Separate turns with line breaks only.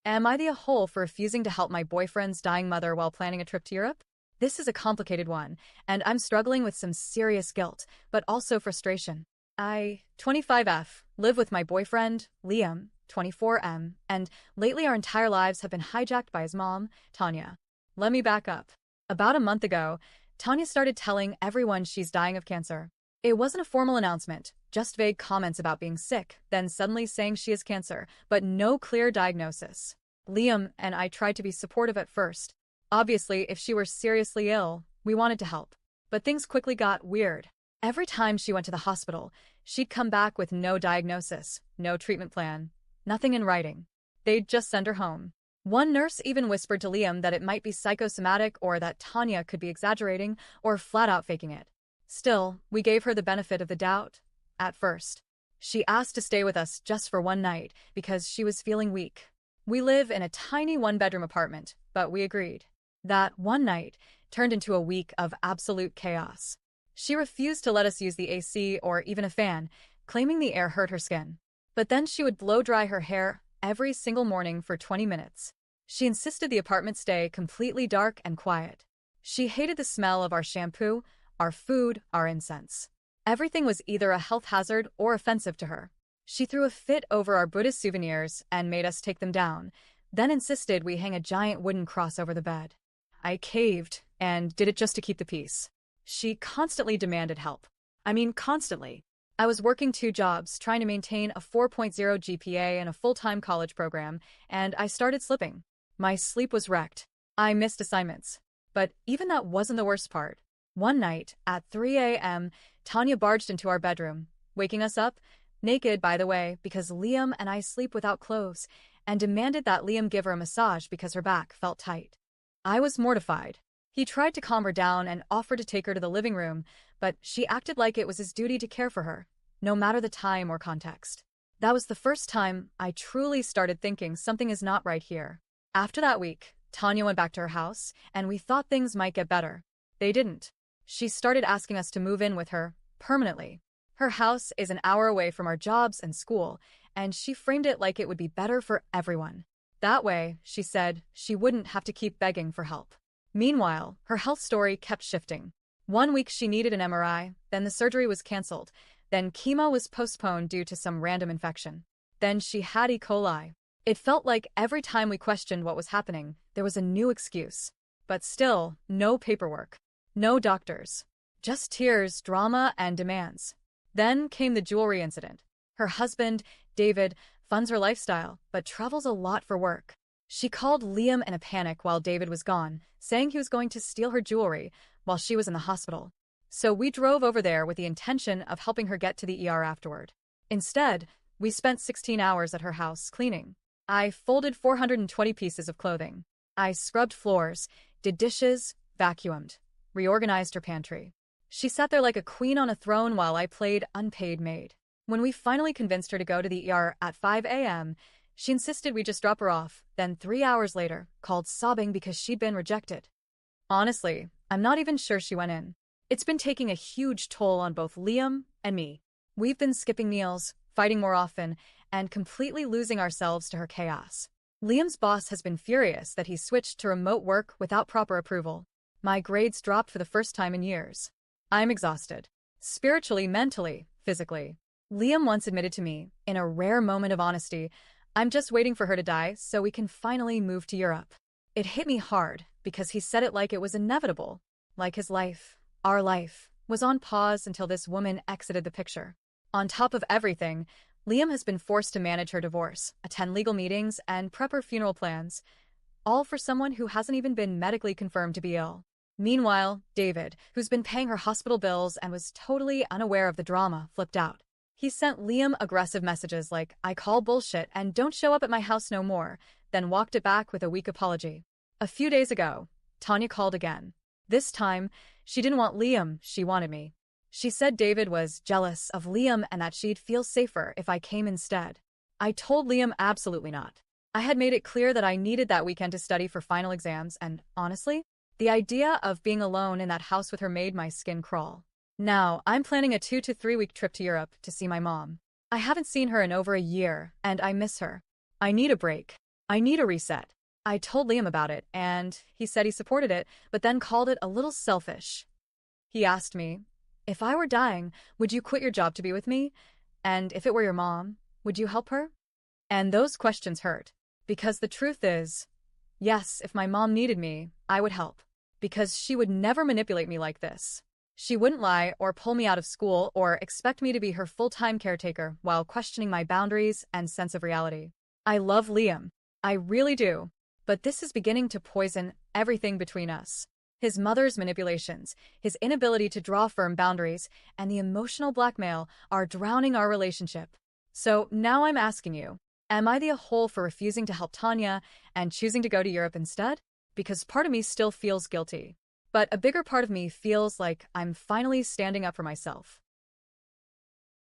Am I the a-hole for refusing to help my boyfriend's dying mother while planning a trip to Europe? This is a complicated one, and I'm struggling with some serious guilt, but also frustration. I, 25F, live with my boyfriend, Liam, 24M, and lately our entire lives have been hijacked by his mom, Tanya. Let me back up. About a month ago, Tanya started telling everyone she's dying of cancer. It wasn't a formal announcement, just vague comments about being sick, then suddenly saying she has cancer, but no clear diagnosis. Liam and I tried to be supportive at first. Obviously, if she were seriously ill, we wanted to help. But things quickly got weird. Every time she went to the hospital, she'd come back with no diagnosis, no treatment plan, nothing in writing. They'd just send her home. One nurse even whispered to Liam that it might be psychosomatic or that Tanya could be exaggerating or flat out faking it. Still, we gave her the benefit of the doubt. At first, she asked to stay with us just for one night because she was feeling weak. We live in a tiny one-bedroom apartment, but we agreed. That one night turned into a week of absolute chaos. She refused to let us use the AC or even a fan, claiming the air hurt her skin. But then she would blow-dry her hair every single morning for 20 minutes. She insisted the apartment stay completely dark and quiet. She hated the smell of our shampoo, our food, our incense. Everything was either a health hazard or offensive to her. She threw a fit over our Buddhist souvenirs and made us take them down, then insisted we hang a giant wooden cross over the bed. I caved and did it just to keep the peace. She constantly demanded help. I mean, constantly. I was working 2 jobs, trying to maintain a 4.0 GPA and a full-time college program, and I started slipping. My sleep was wrecked. I missed assignments. But even that wasn't the worst part. One night, at 3 a.m., Tanya barged into our bedroom, waking us up, naked by the way, because Liam and I sleep without clothes, and demanded that Liam give her a massage because her back felt tight. I was mortified. He tried to calm her down and offered to take her to the living room, but she acted like it was his duty to care for her, no matter the time or context. That was the first time I truly started thinking something is not right here. After that week, Tanya went back to her house, and we thought things might get better. They didn't. She started asking us to move in with her, permanently. Her house is an hour away from our jobs and school, and she framed it like it would be better for everyone. That way, she said, she wouldn't have to keep begging for help. Meanwhile, her health story kept shifting. One week she needed an MRI, then the surgery was cancelled, then chemo was postponed due to some random infection. Then she had E. coli. It felt like every time we questioned what was happening, there was a new excuse. But still, no paperwork. No doctors. Just tears, drama, and demands. Then came the jewelry incident. Her husband, David, funds her lifestyle, but travels a lot for work. She called Liam in a panic while David was gone, saying he was going to steal her jewelry while she was in the hospital. So we drove over there with the intention of helping her get to the ER afterward. Instead, we spent 16 hours at her house cleaning. I folded 420 pieces of clothing. I scrubbed floors, did dishes, vacuumed, reorganized her pantry. She sat there like a queen on a throne while I played unpaid maid. When we finally convinced her to go to the ER at 5 a.m., she insisted we just drop her off, then 3 hours later, called sobbing because she'd been rejected. Honestly, I'm not even sure she went in. It's been taking a huge toll on both Liam and me. We've been skipping meals, fighting more often, and completely losing ourselves to her chaos. Liam's boss has been furious that he switched to remote work without proper approval. My grades dropped for the first time in years. I'm exhausted. Spiritually, mentally, physically. Liam once admitted to me, in a rare moment of honesty, I'm just waiting for her to die so we can finally move to Europe. It hit me hard because he said it like it was inevitable. Like his life, our life, was on pause until this woman exited the picture. On top of everything, Liam has been forced to manage her divorce, attend legal meetings, and prep her funeral plans, all for someone who hasn't even been medically confirmed to be ill. Meanwhile, David, who's been paying her hospital bills and was totally unaware of the drama, flipped out. He sent Liam aggressive messages like, I call bullshit and don't show up at my house no more, then walked it back with a weak apology. A few days ago, Tanya called again. This time, she didn't want Liam, she wanted me. She said David was jealous of Liam and that she'd feel safer if I came instead. I told Liam absolutely not. I had made it clear that I needed that weekend to study for final exams and, honestly, the idea of being alone in that house with her made my skin crawl. Now, I'm planning a 2 to 3 week trip to Europe to see my mom. I haven't seen her in over a year, and I miss her. I need a break. I need a reset. I told Liam about it, and he said he supported it, but then called it a little selfish. He asked me, if I were dying, would you quit your job to be with me? And if it were your mom, would you help her? And those questions hurt. Because the truth is, yes, if my mom needed me, I would help. Because she would never manipulate me like this. She wouldn't lie or pull me out of school or expect me to be her full-time caretaker while questioning my boundaries and sense of reality. I love Liam. I really do. But this is beginning to poison everything between us. His mother's manipulations, his inability to draw firm boundaries, and the emotional blackmail are drowning our relationship. So now I'm asking you, am I the a-hole for refusing to help Tanya and choosing to go to Europe instead? Because part of me still feels guilty. But a bigger part of me feels like I'm finally standing up for myself.